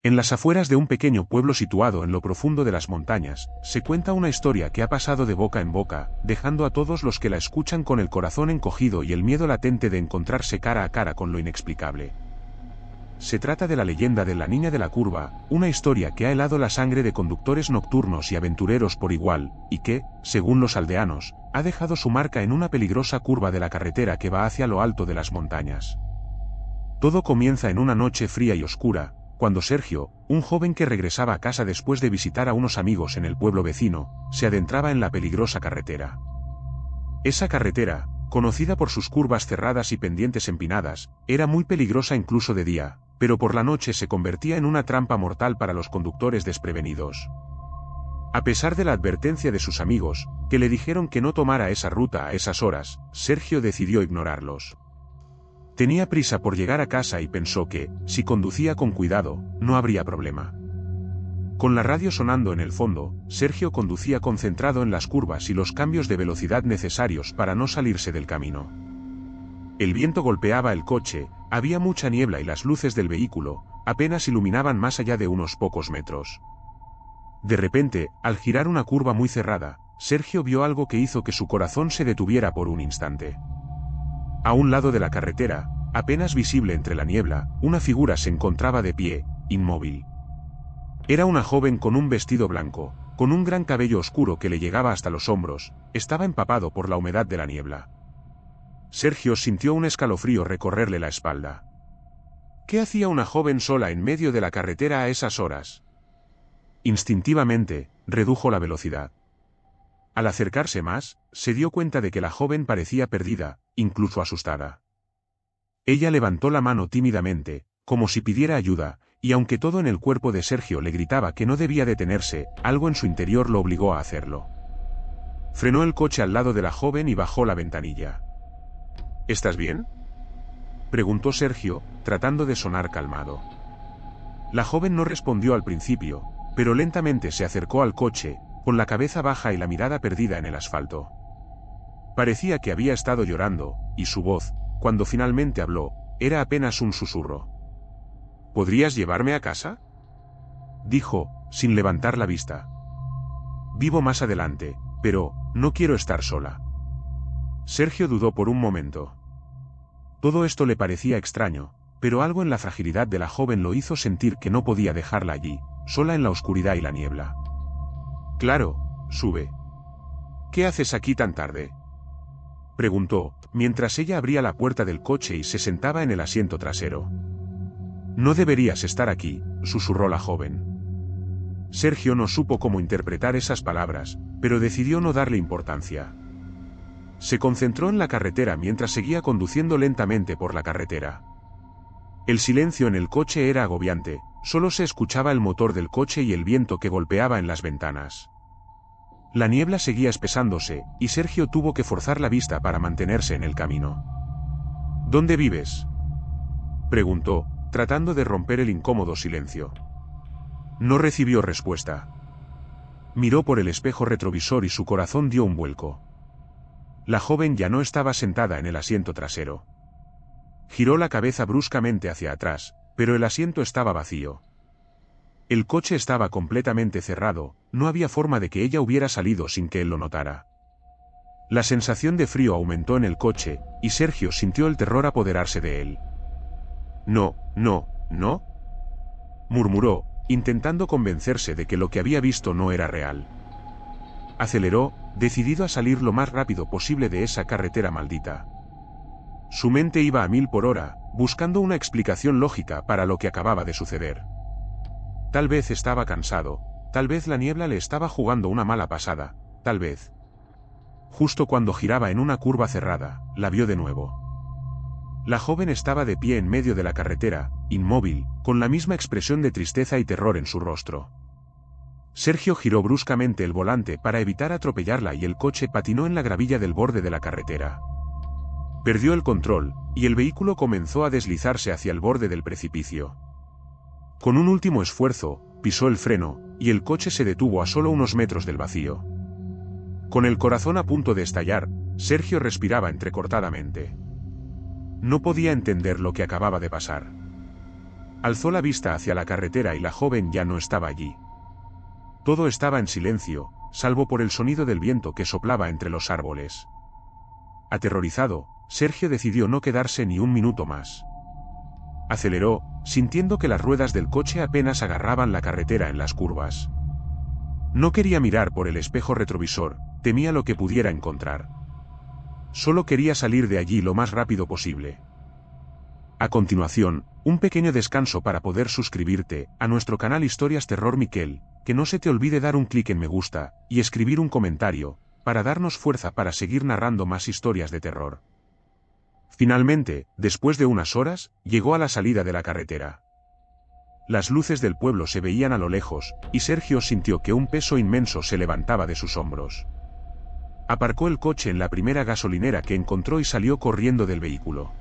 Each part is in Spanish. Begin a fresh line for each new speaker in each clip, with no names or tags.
En las afueras de un pequeño pueblo situado en lo profundo de las montañas, se cuenta una historia que ha pasado de boca en boca, dejando a todos los que la escuchan con el corazón encogido y el miedo latente de encontrarse cara a cara con lo inexplicable. Se trata de la leyenda de la Niña de la Curva, una historia que ha helado la sangre de conductores nocturnos y aventureros por igual, y que, según los aldeanos, ha dejado su marca en una peligrosa curva de la carretera que va hacia lo alto de las montañas. Todo comienza en una noche fría y oscura, cuando Sergio, un joven que regresaba a casa después de visitar a unos amigos en el pueblo vecino, se adentraba en la peligrosa carretera. Esa carretera, conocida por sus curvas cerradas y pendientes empinadas, era muy peligrosa incluso de día, pero por la noche se convertía en una trampa mortal para los conductores desprevenidos. A pesar de la advertencia de sus amigos, que le dijeron que no tomara esa ruta a esas horas, Sergio decidió ignorarlos. Tenía prisa por llegar a casa y pensó que, si conducía con cuidado, no habría problema. Con la radio sonando en el fondo, Sergio conducía concentrado en las curvas y los cambios de velocidad necesarios para no salirse del camino. El viento golpeaba el coche, había mucha niebla y las luces del vehículo apenas iluminaban más allá de unos pocos metros. De repente, al girar una curva muy cerrada, Sergio vio algo que hizo que su corazón se detuviera por un instante. A un lado de la carretera, apenas visible entre la niebla, una figura se encontraba de pie, inmóvil. Era una joven con un vestido blanco, con un gran cabello oscuro que le llegaba hasta los hombros, estaba empapado por la humedad de la niebla. Sergio sintió un escalofrío recorrerle la espalda. ¿Qué hacía una joven sola en medio de la carretera a esas horas? Instintivamente, redujo la velocidad. Al acercarse más, se dio cuenta de que la joven parecía perdida, incluso asustada. Ella levantó la mano tímidamente, como si pidiera ayuda, y aunque todo en el cuerpo de Sergio le gritaba que no debía detenerse, algo en su interior lo obligó a hacerlo. Frenó el coche al lado de la joven y bajó la ventanilla. ¿Estás bien?, preguntó Sergio, tratando de sonar calmado. La joven no respondió al principio, pero lentamente se acercó al coche, con la cabeza baja y la mirada perdida en el asfalto. Parecía que había estado llorando, y su voz, cuando finalmente habló, era apenas un susurro. ¿Podrías llevarme a casa?, dijo, sin levantar la vista. Vivo más adelante, pero no quiero estar sola. Sergio dudó por un momento. Todo esto le parecía extraño, pero algo en la fragilidad de la joven lo hizo sentir que no podía dejarla allí, sola en la oscuridad y la niebla. Claro, sube. ¿Qué haces aquí tan tarde?, preguntó, mientras ella abría la puerta del coche y se sentaba en el asiento trasero. No deberías estar aquí, susurró la joven. Sergio no supo cómo interpretar esas palabras, pero decidió no darle importancia. Se concentró en la carretera mientras seguía conduciendo lentamente por la carretera. El silencio en el coche era agobiante, solo se escuchaba el motor del coche y el viento que golpeaba en las ventanas. La niebla seguía espesándose, y Sergio tuvo que forzar la vista para mantenerse en el camino. ¿Dónde vives?, preguntó, tratando de romper el incómodo silencio. No recibió respuesta. Miró por el espejo retrovisor y su corazón dio un vuelco. La joven ya no estaba sentada en el asiento trasero. Giró la cabeza bruscamente hacia atrás, pero el asiento estaba vacío. El coche estaba completamente cerrado, no había forma de que ella hubiera salido sin que él lo notara. La sensación de frío aumentó en el coche, y Sergio sintió el terror apoderarse de él. No, murmuró, intentando convencerse de que lo que había visto no era real. Aceleró, decidido a salir lo más rápido posible de esa carretera maldita. Su mente iba a 1000 por hora, buscando una explicación lógica para lo que acababa de suceder. Tal vez estaba cansado, tal vez la niebla le estaba jugando una mala pasada, tal vez. Justo cuando giraba en una curva cerrada, la vio de nuevo. La joven estaba de pie en medio de la carretera, inmóvil, con la misma expresión de tristeza y terror en su rostro. Sergio giró bruscamente el volante para evitar atropellarla y el coche patinó en la gravilla del borde de la carretera. Perdió el control, y el vehículo comenzó a deslizarse hacia el borde del precipicio. Con un último esfuerzo, pisó el freno, y el coche se detuvo a solo unos metros del vacío. Con el corazón a punto de estallar, Sergio respiraba entrecortadamente. No podía entender lo que acababa de pasar. Alzó la vista hacia la carretera y la joven ya no estaba allí. Todo estaba en silencio, salvo por el sonido del viento que soplaba entre los árboles. Aterrorizado, Sergio decidió no quedarse ni un minuto más. Aceleró, sintiendo que las ruedas del coche apenas agarraban la carretera en las curvas. No quería mirar por el espejo retrovisor, temía lo que pudiera encontrar. Solo quería salir de allí lo más rápido posible. A continuación, un pequeño descanso para poder suscribirte a nuestro canal Historias Terror Miquel, que no se te olvide dar un clic en me gusta, y escribir un comentario, para darnos fuerza para seguir narrando más historias de terror. Finalmente, después de unas horas, llegó a la salida de la carretera. Las luces del pueblo se veían a lo lejos, y Sergio sintió que un peso inmenso se levantaba de sus hombros. Aparcó el coche en la primera gasolinera que encontró y salió corriendo del vehículo.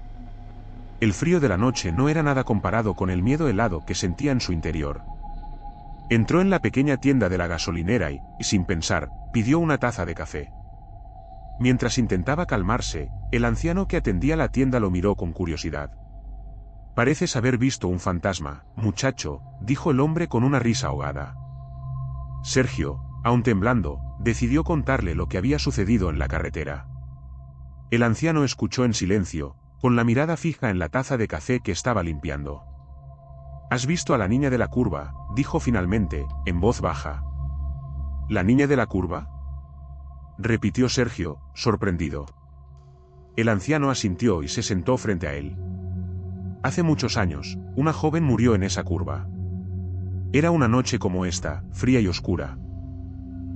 El frío de la noche no era nada comparado con el miedo helado que sentía en su interior. Entró en la pequeña tienda de la gasolinera y, sin pensar, pidió una taza de café. Mientras intentaba calmarse, el anciano que atendía la tienda lo miró con curiosidad. «Pareces haber visto un fantasma, muchacho», dijo el hombre con una risa ahogada. Sergio, aún temblando, decidió contarle lo que había sucedido en la carretera. El anciano escuchó en silencio, con la mirada fija en la taza de café que estaba limpiando. «¿Has visto a la niña de la curva?», dijo finalmente, en voz baja. «¿La niña de la curva?», repitió Sergio, sorprendido. El anciano asintió y se sentó frente a él. «Hace muchos años, una joven murió en esa curva. Era una noche como esta, fría y oscura.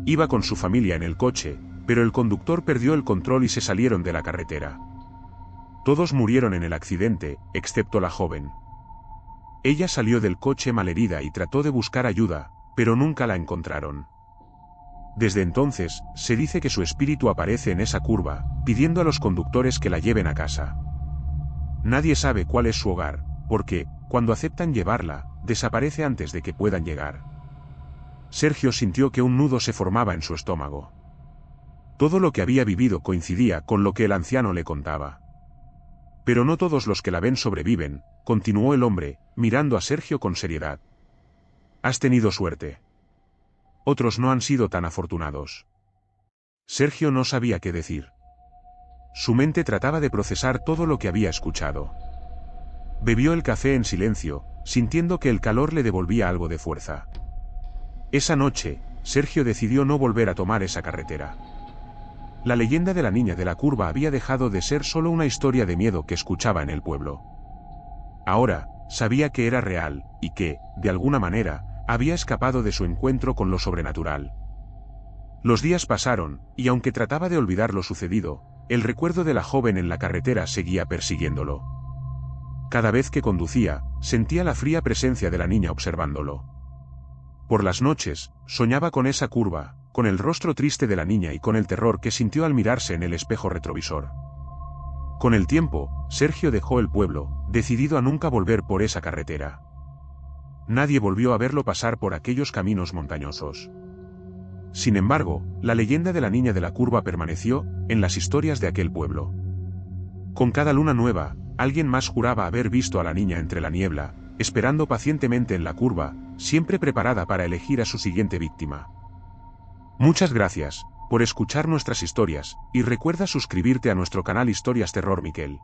Iba con su familia en el coche, pero el conductor perdió el control y se salieron de la carretera. Todos murieron en el accidente, excepto la joven. Ella salió del coche malherida y trató de buscar ayuda, pero nunca la encontraron. Desde entonces, se dice que su espíritu aparece en esa curva, pidiendo a los conductores que la lleven a casa. Nadie sabe cuál es su hogar, porque, cuando aceptan llevarla, desaparece antes de que puedan llegar». Sergio sintió que un nudo se formaba en su estómago. Todo lo que había vivido coincidía con lo que el anciano le contaba. «Pero no todos los que la ven sobreviven», continuó el hombre, mirando a Sergio con seriedad. «Has tenido suerte. Otros no han sido tan afortunados». Sergio no sabía qué decir. Su mente trataba de procesar todo lo que había escuchado. Bebió el café en silencio, sintiendo que el calor le devolvía algo de fuerza. Esa noche, Sergio decidió no volver a tomar esa carretera. La leyenda de la niña de la curva había dejado de ser solo una historia de miedo que escuchaba en el pueblo. Ahora, sabía que era real, y que, de alguna manera, había escapado de su encuentro con lo sobrenatural. Los días pasaron, y aunque trataba de olvidar lo sucedido, el recuerdo de la joven en la carretera seguía persiguiéndolo. Cada vez que conducía, sentía la fría presencia de la niña observándolo. Por las noches, soñaba con esa curva, con el rostro triste de la niña y con el terror que sintió al mirarse en el espejo retrovisor. Con el tiempo, Sergio dejó el pueblo, decidido a nunca volver por esa carretera. Nadie volvió a verlo pasar por aquellos caminos montañosos. Sin embargo, la leyenda de la niña de la curva permaneció en las historias de aquel pueblo. Con cada luna nueva, alguien más juraba haber visto a la niña entre la niebla, esperando pacientemente en la curva, siempre preparada para elegir a su siguiente víctima. Muchas gracias por escuchar nuestras historias, y recuerda suscribirte a nuestro canal Historias Terror Miquel.